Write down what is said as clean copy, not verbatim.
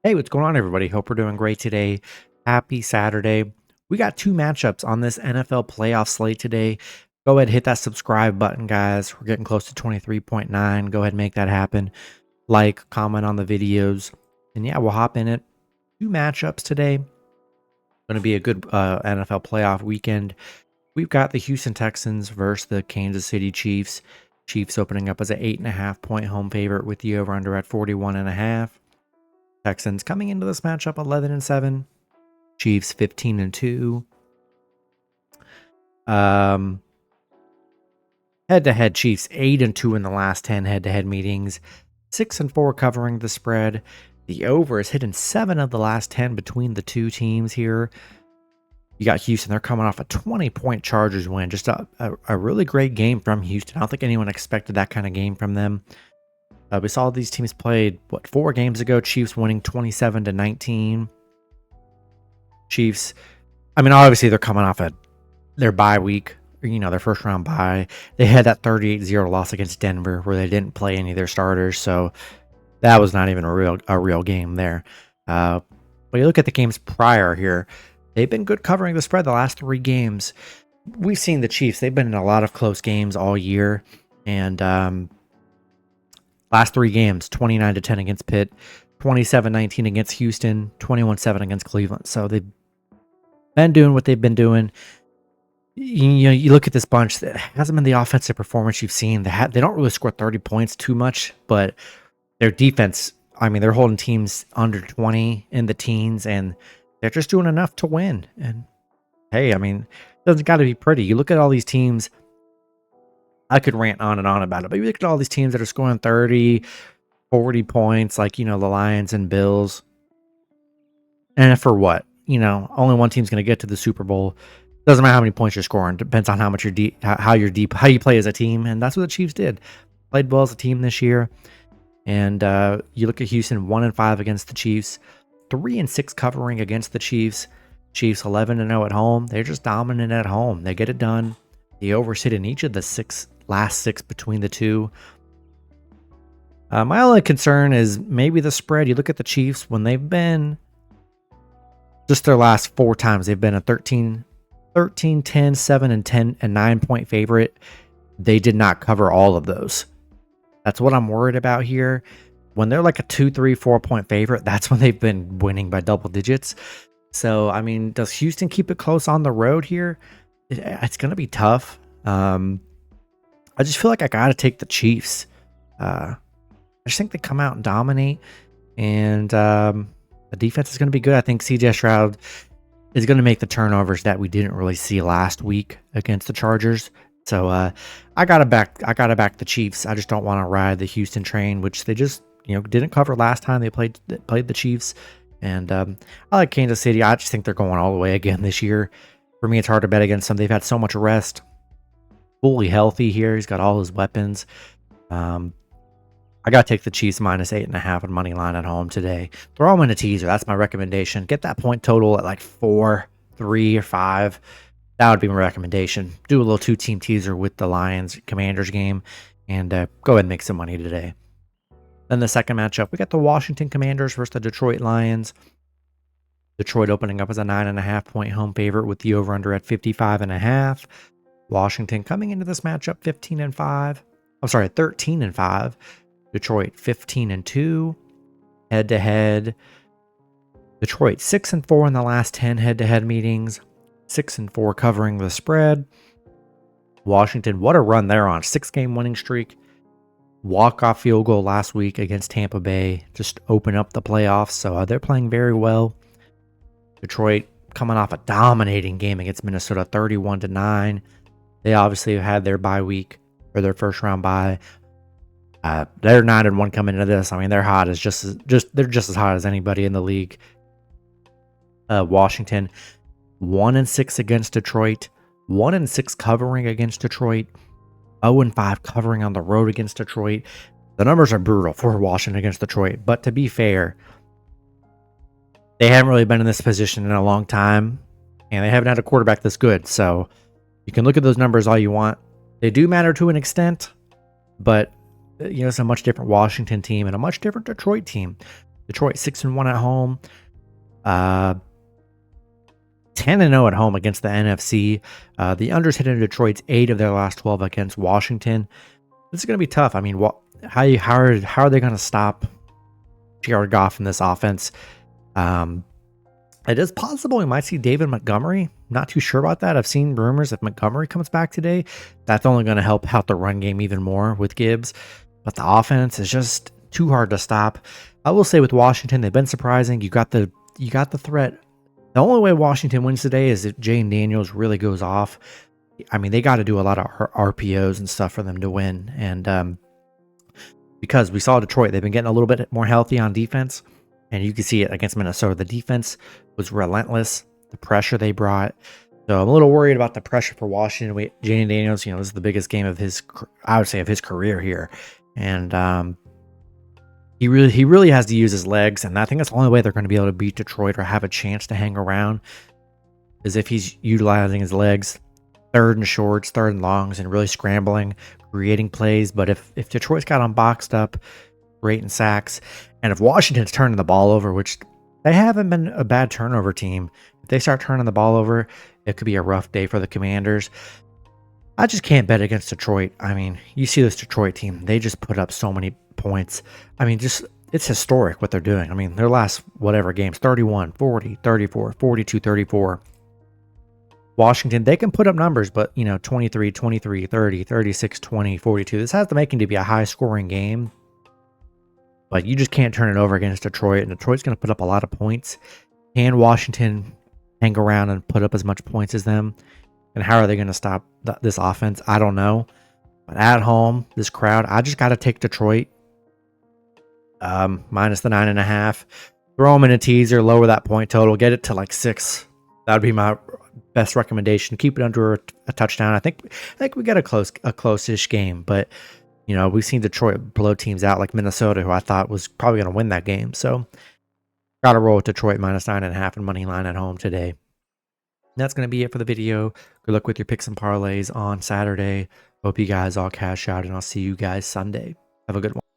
Hey, what's going on, everybody? Hope we're doing great today. Happy Saturday. We got two matchups on this NFL playoff slate today. Go ahead and hit that subscribe button, guys. We're getting close to 23.9. Go ahead and make that happen. Like, comment on the videos. And yeah, we'll hop in it. Two matchups today. Going to be a good NFL playoff weekend. We've got the Houston Texans versus the Kansas City Chiefs. Chiefs opening up as an 8.5-point home favorite with the over-under at 41.5. Texans coming into this matchup 11-7. Chiefs 15-2. Head-to-head Chiefs 8-2 in the last 10 head-to-head meetings. 6-4 covering the spread. The over is hitting 7 of the last 10 between the two teams here. You got Houston. They're coming off a 20-point Chargers win. Just a really great game from Houston. I don't think anyone expected that kind of game from them. We saw these teams played, 4 games ago? Chiefs winning 27-19. Chiefs, I mean, obviously they're coming off their bye week, their first round bye. They had that 38-0 loss against Denver where they didn't play any of their starters, so that was not even a real game there. But you look at the games prior here, they've been good covering the spread the last 3 games. We've seen the Chiefs, they've been in a lot of close games all year, and last 3 games, 29-10 against Pitt, 27-19 against Houston, 21-7 against Cleveland. So they've been doing what they've been doing. You look at this bunch, that hasn't been the offensive performance you've seen. They don't really score 30 points too much, but their defense, I mean, they're holding teams under 20 in the teens, and they're just doing enough to win. And hey, I mean, it doesn't got to be pretty. You look at all these teams, I could rant on and on about it, but you look at all these teams that are scoring 30, 40 points, like, the Lions and Bills. And for what? Only one team's going to get to the Super Bowl. Doesn't matter how many points you're scoring. Depends on how much how you play as a team. And that's what the Chiefs did. Played well as a team this year. And you look at Houston, 1-5 against the Chiefs, 3-6 covering against the Chiefs. Chiefs 11-0 at home. They're just dominant at home. They get it done. The overs hit in each of the last 6 between the two. My only concern is maybe the spread. You look at the Chiefs when they've been just their last 4 times. They've been a 13, 10, 7, and 10 and 9-point favorite. They did not cover all of those. That's what I'm worried about here. When they're like a 2, 3, 4-point favorite, that's when they've been winning by double digits. So, I mean, does Houston keep it close on the road here? It's going to be tough. I just feel like I got to take the Chiefs. I just think they come out and dominate, and the defense is going to be good. I think CJ Stroud is going to make the turnovers that we didn't really see last week against the Chargers. So I gotta back the Chiefs. I just don't want to ride the Houston train, which they just didn't cover last time they played the Chiefs. And I like Kansas City. I just think they're going all the way again this year. For me, it's hard to bet against them. They've had so much rest. Fully healthy here. He's got all his weapons. I got to take the Chiefs minus 8.5 on money line at home today. Throw them in a teaser. That's my recommendation. Get that point total at like 4, 3, or 5. That would be my recommendation. Do a little 2-team teaser with the Lions Commanders game, and go ahead and make some money today. Then the second matchup, we got the Washington Commanders versus the Detroit Lions. Detroit opening up as a 9.5-point home favorite with the over-under at 55.5. Washington coming into this matchup 13-5. Detroit 15-2. Head-to-head, Detroit 6-4 in the last 10 head-to-head meetings. 6-4 covering the spread. Washington, what a run they're on. 6-game winning streak. Walk-off field goal last week against Tampa Bay. Just open up the playoffs. So they're playing very well. Detroit coming off a dominating game against Minnesota, 31-9. They obviously had their bye week, or their first round bye. They're 9-1 coming into this. I mean, they're hot as they're just as hot as anybody in the league. Washington 1-6 against Detroit, 1-6 covering against Detroit, 0-5 covering on the road against Detroit. The numbers are brutal for Washington against Detroit, but to be fair, they haven't really been in this position in a long time, and they haven't had a quarterback this good. So you can look at those numbers all you want. They do matter to an extent, but it's a much different Washington team and a much different Detroit team. Detroit 6-1 at home. 10-0 at home against the NFC. The unders hit in Detroit's 8 of their last 12 against Washington. This is going to be tough. I mean, how are they going to stop Jared Goff in this offense? It is possible we might see David Montgomery. Not too sure about that. I've seen rumors if Montgomery comes back today, that's only going to help out the run game even more with Gibbs. But the offense is just too hard to stop. I will say with Washington, they've been surprising. You got the threat. The only way Washington wins today is if Jane Daniels really goes off. I mean, they got to do a lot of RPOs and stuff for them to win. And because we saw Detroit, they've been getting a little bit more healthy on defense. And you can see it against Minnesota. The defense was relentless. The pressure they brought. So I'm a little worried about the pressure for Washington. Jane Daniels, this is the biggest game of his career here. And he really has to use his legs. And I think that's the only way they're going to be able to beat Detroit or have a chance to hang around is if he's utilizing his legs. 3rd and shorts, 3rd and longs, and really scrambling, creating plays. But if Detroit's got him boxed up, great in sacks, and if Washington's turning the ball over, which they haven't been a bad turnover team, if they start turning the ball over, it could be a rough day for the Commanders. I just can't bet against Detroit. I mean, you see this Detroit team, they just put up so many points. I mean, it's historic what they're doing. I mean, their last games, 31, 40, 34, 42, 34. Washington, they can put up numbers, but 23, 23, 30, 36, 20, 42. This has the making to be a high scoring game, but you just can't turn it over against Detroit, and Detroit's going to put up a lot of points. Can Washington hang around and put up as much points as them? And how are they going to stop this offense? I don't know. But at home, this crowd, I just got to take Detroit minus the 9.5. Throw them in a teaser, lower that point total, get it to like 6. That would be my best recommendation. Keep it under a touchdown. I think we got a close-ish game, but we've seen Detroit blow teams out like Minnesota, who I thought was probably going to win that game. So got to roll with Detroit minus 9.5 and money line at home today. That's going to be it for the video. Good luck with your picks and parlays on Saturday. Hope you guys all cash out, and I'll see you guys Sunday. Have a good one.